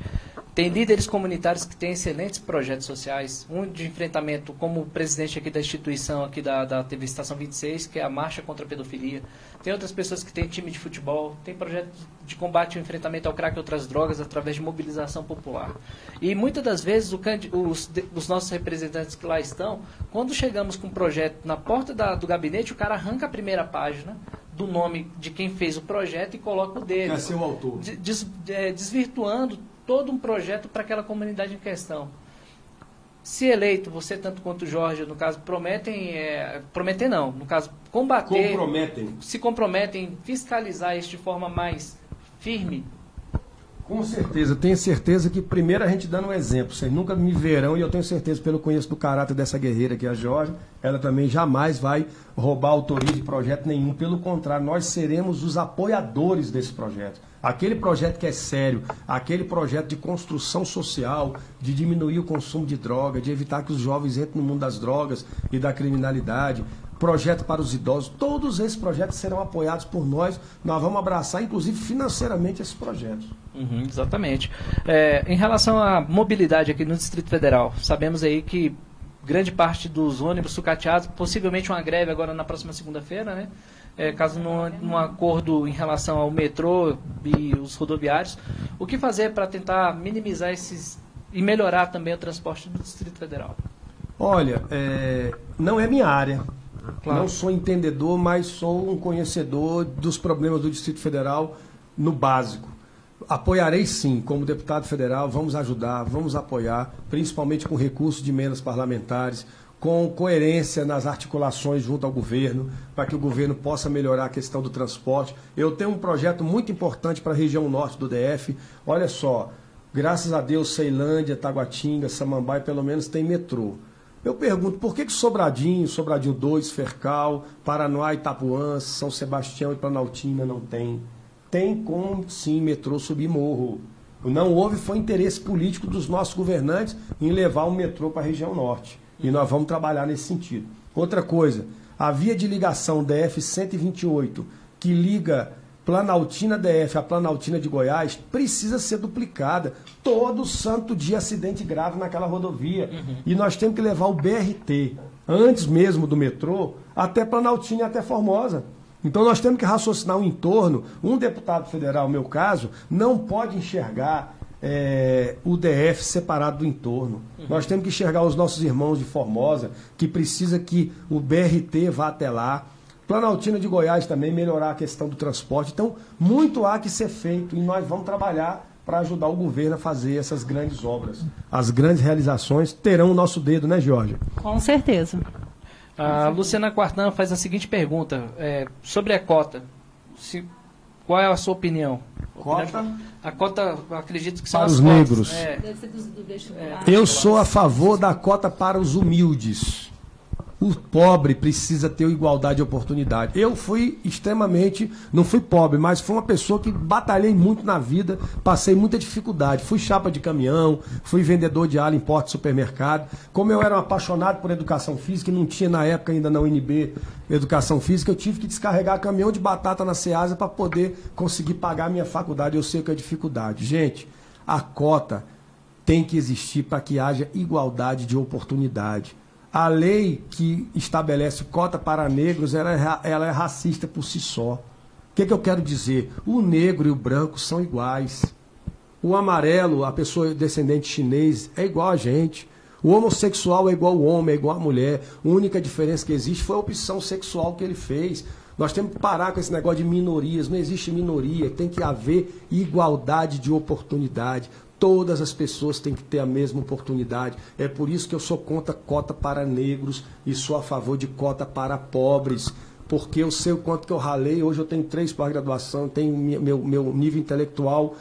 Tem líderes comunitários que têm excelentes projetos sociais, um de enfrentamento como presidente aqui da instituição aqui da TV Estação 26, que é a Marcha contra a Pedofilia. Tem outras pessoas que têm time de futebol, tem projetos de combate ao enfrentamento ao crack e outras drogas através de mobilização popular. E muitas das vezes os nossos representantes que lá estão, quando chegamos com um projeto na porta do gabinete, o cara arranca a primeira página do nome de quem fez o projeto e coloca o dele. É seu autor. Desvirtuando todo um projeto para aquela comunidade em questão. Se eleito, você tanto quanto o Jorge, no caso, prometem não, no caso, combater, se comprometem em fiscalizar isso de forma mais firme? Com certeza, tenho certeza que primeiro a gente dando um exemplo, vocês nunca me verão e eu tenho certeza pelo conheço do caráter dessa guerreira que é a Jorge, ela também jamais vai roubar autoria de projeto nenhum, pelo contrário, nós seremos os apoiadores desse projeto. Aquele projeto que é sério, aquele projeto de construção social, de diminuir o consumo de droga, de evitar que os jovens entrem no mundo das drogas e da criminalidade, projeto para os idosos, todos esses projetos serão apoiados por nós, nós vamos abraçar inclusive financeiramente esses projetos. Exatamente. Em relação à mobilidade aqui no Distrito Federal, sabemos aí que grande parte dos ônibus sucateados, possivelmente uma greve agora na próxima segunda-feira, né? Caso num acordo em relação ao metrô e os rodoviários, o que fazer para tentar minimizar e melhorar também o transporte do Distrito Federal? Olha, não é minha área, claro. Não sou entendedor, mas sou um conhecedor dos problemas do Distrito Federal no básico. Apoiarei sim, como deputado federal, vamos ajudar, vamos apoiar, principalmente com recursos de emendas parlamentares, com coerência nas articulações junto ao governo, para que o governo possa melhorar a questão do transporte. Eu tenho um projeto muito importante para a região norte do DF. Olha só, graças a Deus, Ceilândia, Taguatinga, Samambaia, pelo menos tem metrô. Eu pergunto, por que Sobradinho 2, Fercal, Paranoá, Itapuã, São Sebastião e Planaltina não tem? Tem como, sim, metrô subir morro. Não houve, foi interesse político dos nossos governantes em levar o metrô para a região norte. E nós vamos trabalhar nesse sentido. Outra coisa, a via de ligação DF-128, que liga Planaltina DF a Planaltina de Goiás, precisa ser duplicada. Todo santo dia acidente grave naquela rodovia. E nós temos que levar o BRT, antes mesmo do metrô, até Planaltina e até Formosa. Então nós temos que raciocinar um entorno. Um deputado federal, no meu caso, não pode enxergar o DF separado do entorno. Nós temos que enxergar os nossos irmãos de Formosa, que precisa que o BRT vá até lá. Planaltina de Goiás também, melhorar a questão do transporte. Então, muito há que ser feito e nós vamos trabalhar para ajudar o governo a fazer essas grandes obras. As grandes realizações terão o nosso dedo, né, Jorge? Com certeza. A Luciana Quartan faz a seguinte pergunta, sobre a cota. Qual é a sua opinião? Cota? A cota, acredito que são para as os cotas. negros. Deve ser do vestibular. Eu sou a favor da cota para os humildes. O pobre precisa ter igualdade de oportunidade. Eu fui extremamente, não fui pobre, mas fui uma pessoa que batalhei muito na vida, passei muita dificuldade. Fui chapa de caminhão, fui vendedor de ala em porta de supermercado. Como eu era um apaixonado por educação física, e não tinha na época ainda na UNB educação física, eu tive que descarregar caminhão de batata na Ceasa para poder conseguir pagar a minha faculdade. Eu sei que é dificuldade. Gente, a cota tem que existir para que haja igualdade de oportunidade. A lei que estabelece cota para negros, ela é racista por si só. O que eu quero dizer? O negro e o branco são iguais. O amarelo, a pessoa descendente chinês, é igual a gente. O homossexual é igual ao homem, é igual à mulher. A única diferença que existe foi a opção sexual que ele fez. Nós temos que parar com esse negócio de minorias. Não existe minoria, tem que haver igualdade de oportunidade. Todas as pessoas têm que ter a mesma oportunidade. É por isso que eu sou contra cota para negros e sou a favor de cota para pobres. Porque eu sei o quanto que eu ralei. Hoje eu tenho 3 pós-graduação, tenho meu nível intelectual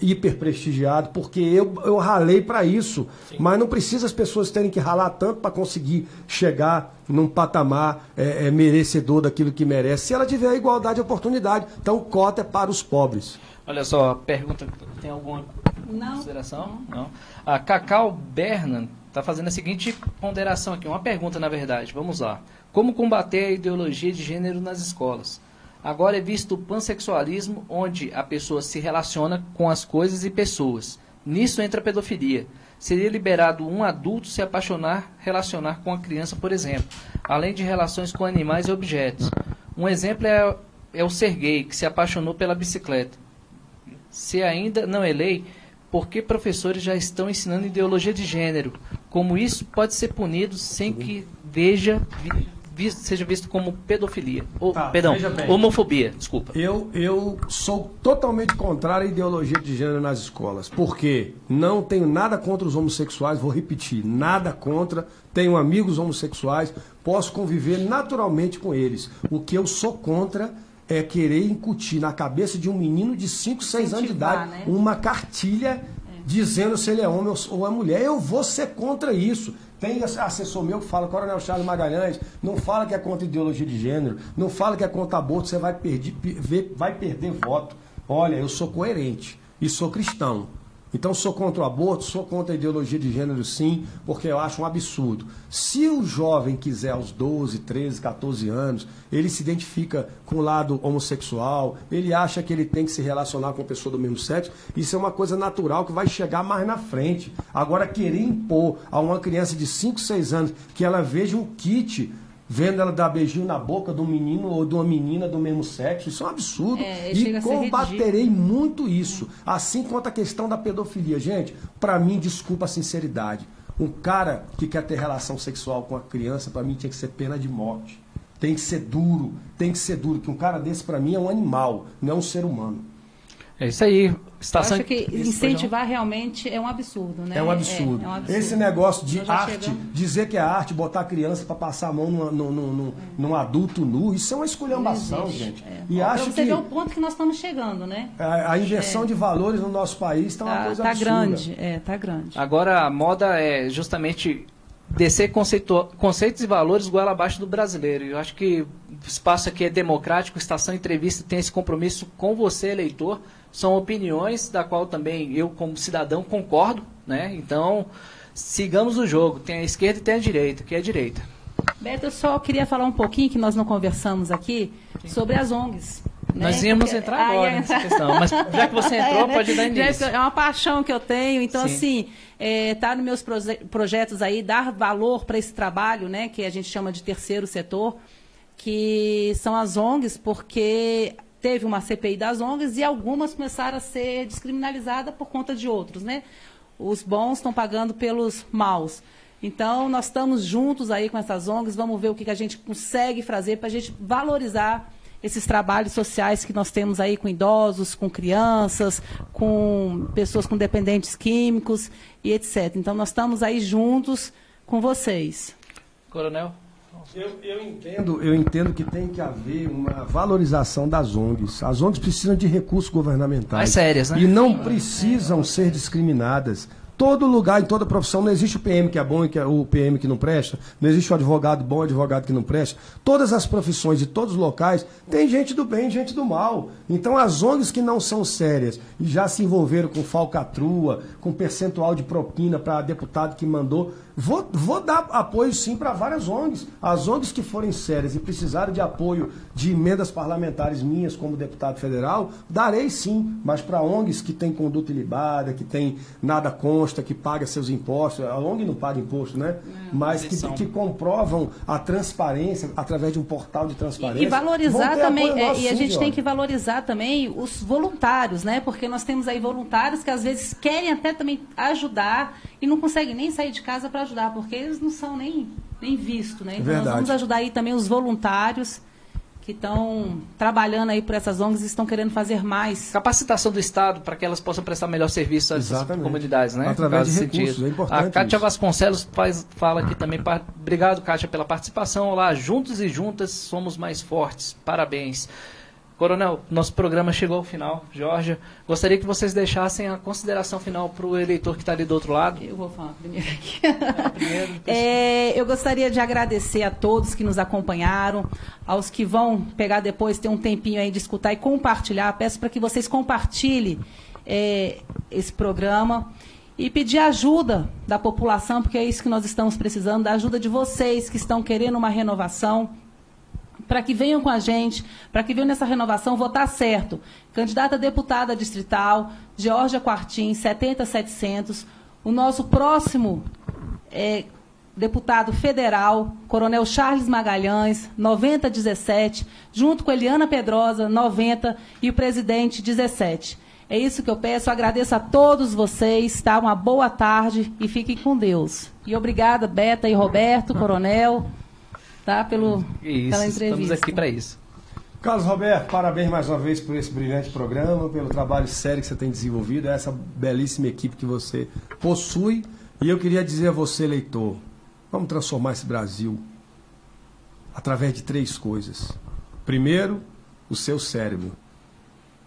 hiper prestigiado, porque eu ralei para isso. Sim. Mas não precisa as pessoas terem que ralar tanto para conseguir chegar num patamar merecedor daquilo que merece. Se ela tiver a igualdade de oportunidade, então cota é para os pobres. Olha só, pergunta, tem alguma consideração? Não. A Cacau Bernan está fazendo a seguinte ponderação aqui, uma pergunta na verdade, vamos lá. Como combater a ideologia de gênero nas escolas? Agora é visto o pansexualismo, onde a pessoa se relaciona com as coisas e pessoas. Nisso entra a pedofilia. Seria liberado um adulto se apaixonar, relacionar com a criança, por exemplo, além de relações com animais e objetos. Um exemplo é o ser gay, que se apaixonou pela bicicleta. Se ainda não é lei, por que professores já estão ensinando ideologia de gênero? Como isso pode ser punido sem que seja visto como pedofilia? Homofobia, desculpa. Eu sou totalmente contrário à ideologia de gênero nas escolas, porque não tenho nada contra os homossexuais, vou repetir, nada contra, tenho amigos homossexuais, posso conviver naturalmente com eles. O que eu sou contra é querer incutir na cabeça de um menino de 5, 6 anos de idade, né, uma cartilha dizendo se ele é homem ou é mulher. Eu vou ser contra isso. Tem assessor meu que fala, Coronel Charles Magalhães, não fala que é contra ideologia de gênero, não fala que é contra aborto, você vai perder voto. Olha, eu sou coerente e sou cristão. Então sou contra o aborto, sou contra a ideologia de gênero sim, porque eu acho um absurdo. Se o jovem quiser aos 12, 13, 14 anos, ele se identifica com o lado homossexual, ele acha que ele tem que se relacionar com uma pessoa do mesmo sexo, isso é uma coisa natural que vai chegar mais na frente. Agora querer impor a uma criança de 5, 6 anos que ela veja um kit vendo ela dar beijinho na boca de um menino ou de uma menina do mesmo sexo, isso é um absurdo. E combaterei muito isso. Assim quanto a questão da pedofilia. Gente, para mim, desculpa a sinceridade, um cara que quer ter relação sexual com a criança, para mim tinha que ser pena de morte. Tem que ser duro, que um cara desse para mim é um animal, não é um ser humano. É isso aí. Eu acho que incentivar realmente é um absurdo, né? É um absurdo. É um absurdo. Esse negócio de arte, dizer que é arte, botar a criança para passar a mão num adulto nu, isso é uma esculhambação, gente. E acho que você vê o ponto que nós estamos chegando, né? A inversão de valores no nosso país está uma coisa absurda. Tá grande. Agora a moda é justamente descer conceitos e valores igual abaixo do brasileiro. Eu acho que o espaço aqui é democrático, Estação Entrevista tem esse compromisso com você, eleitor. São opiniões da qual também eu, como cidadão, concordo, né? Então, sigamos o jogo. Tem a esquerda e tem a direita, que é a direita. Beto, eu só queria falar um pouquinho, que nós não conversamos aqui, sobre as ONGs. Né? Nós íamos entrar agora nessa questão, mas já que você entrou, pode dar início. É uma paixão que eu tenho, então assim, tá nos meus projetos aí, dar valor para esse trabalho, né, que a gente chama de terceiro setor, que são as ONGs, porque teve uma CPI das ONGs e algumas começaram a ser descriminalizadas por conta de outros, né? Os bons estão pagando pelos maus. Então, nós estamos juntos aí com essas ONGs, vamos ver o que a gente consegue fazer para a gente valorizar esses trabalhos sociais que nós temos aí com idosos, com crianças, com pessoas com dependentes químicos e etc. Então, nós estamos aí juntos com vocês. Coronel? Eu entendo que tem que haver uma valorização das ONGs. As ONGs precisam de recursos governamentais. Mais sérias, né? E não precisam ser discriminadas. Todo lugar, em toda profissão, não existe o PM que é bom e o PM que não presta, não existe o advogado bom e o advogado que não presta. Todas as profissões de todos os locais tem gente do bem e gente do mal. Então as ONGs que não são sérias e já se envolveram com falcatrua, com percentual de propina para deputado que mandou, vou dar apoio sim para várias ONGs. As ONGs que forem sérias e precisarem de apoio de emendas parlamentares minhas como deputado federal, darei sim, mas para ONGs que têm conduta ilibada, que tem nada consta, que paga seus impostos, a ONG não paga imposto, né? Mas que comprovam a transparência através de um portal de transparência. E valorizar também, e a gente tem que valorizar também os voluntários, né? Porque nós temos aí voluntários que às vezes querem até também ajudar e não conseguem nem sair de casa para ajudar, porque eles não são nem vistos, né? Então nós vamos ajudar aí também os voluntários que estão trabalhando aí por essas ONGs e estão querendo fazer mais. Capacitação do Estado para que elas possam prestar melhor serviço às comunidades, né? Através de recursos, é importante. A Kátia Vasconcelos fala aqui também. Obrigado, Kátia, pela participação. Olá, juntos e juntas somos mais fortes. Parabéns. Coronel, nosso programa chegou ao final. Georgia, gostaria que vocês deixassem a consideração final para o eleitor que está ali do outro lado. Eu vou falar primeiro aqui. Eu gostaria de agradecer a todos que nos acompanharam, aos que vão pegar depois, ter um tempinho aí de escutar e compartilhar. Peço para que vocês compartilhem esse programa e pedir ajuda da população, porque é isso que nós estamos precisando, da ajuda de vocês que estão querendo uma renovação, para que venham com a gente, para que venham nessa renovação votar certo. Candidata a deputada distrital, Georgia Quartim, 70700. O nosso próximo deputado federal, Coronel Charles Magalhães, 9017, junto com Eliana Pedrosa, 90, e o presidente, 17. É isso que eu peço, agradeço a todos vocês, tá? Uma boa tarde e fiquem com Deus. E obrigada, Beta e Roberto, Coronel, tá? Pela entrevista. Estamos aqui para isso. Carlos Roberto, parabéns mais uma vez por esse brilhante programa, pelo trabalho sério que você tem desenvolvido, essa belíssima equipe que você possui. E eu queria dizer a você, eleitor, vamos transformar esse Brasil através de 3 coisas. Primeiro, o seu cérebro.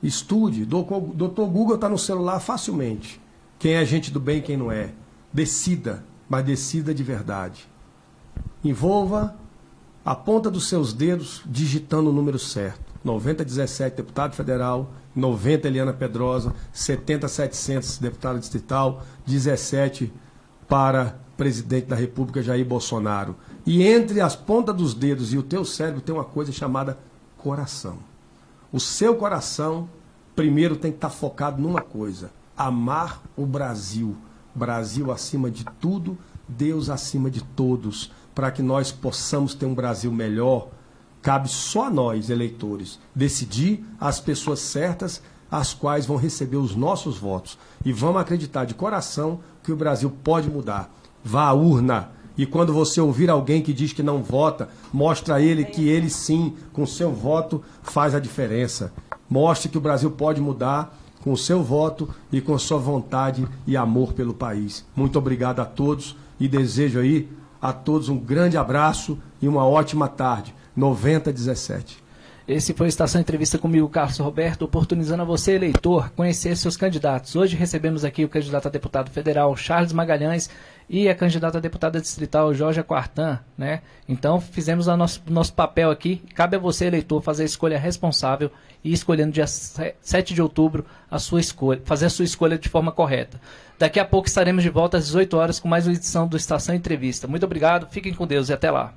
Estude, Dr. Google está no celular facilmente. Quem é gente do bem e quem não é. Decida, mas decida de verdade. Envolva a ponta dos seus dedos digitando o número certo. 9017, deputado federal, 90 Eliana Pedrosa, 70700, deputado distrital, 17 para presidente da República Jair Bolsonaro. E entre as pontas dos dedos e o teu cérebro tem uma coisa chamada coração. O seu coração primeiro tem que estar focado numa coisa: amar o Brasil. Brasil acima de tudo, Deus acima de todos. Para que nós possamos ter um Brasil melhor, cabe só a nós, eleitores, decidir as pessoas certas, as quais vão receber os nossos votos. E vamos acreditar de coração que o Brasil pode mudar. Vá à urna. E quando você ouvir alguém que diz que não vota, mostre a ele que ele sim, com seu voto, faz a diferença. Mostre que o Brasil pode mudar com o seu voto e com sua vontade e amor pelo país. Muito obrigado a todos e desejo aí a todos um grande abraço e uma ótima tarde. 9017. Esse foi a Estação Entrevista comigo, Carlos Roberto, oportunizando a você, eleitor, conhecer seus candidatos. Hoje recebemos aqui o candidato a deputado federal, Charles Magalhães, e a candidata a deputada distrital, Georgia Quartim, né? Então, fizemos o nosso papel aqui. Cabe a você, eleitor, fazer a escolha responsável e escolher no dia 7 de outubro a sua escolha, fazer a sua escolha de forma correta. Daqui a pouco estaremos de volta às 18 horas com mais uma edição do Estação Entrevista. Muito obrigado, fiquem com Deus e até lá.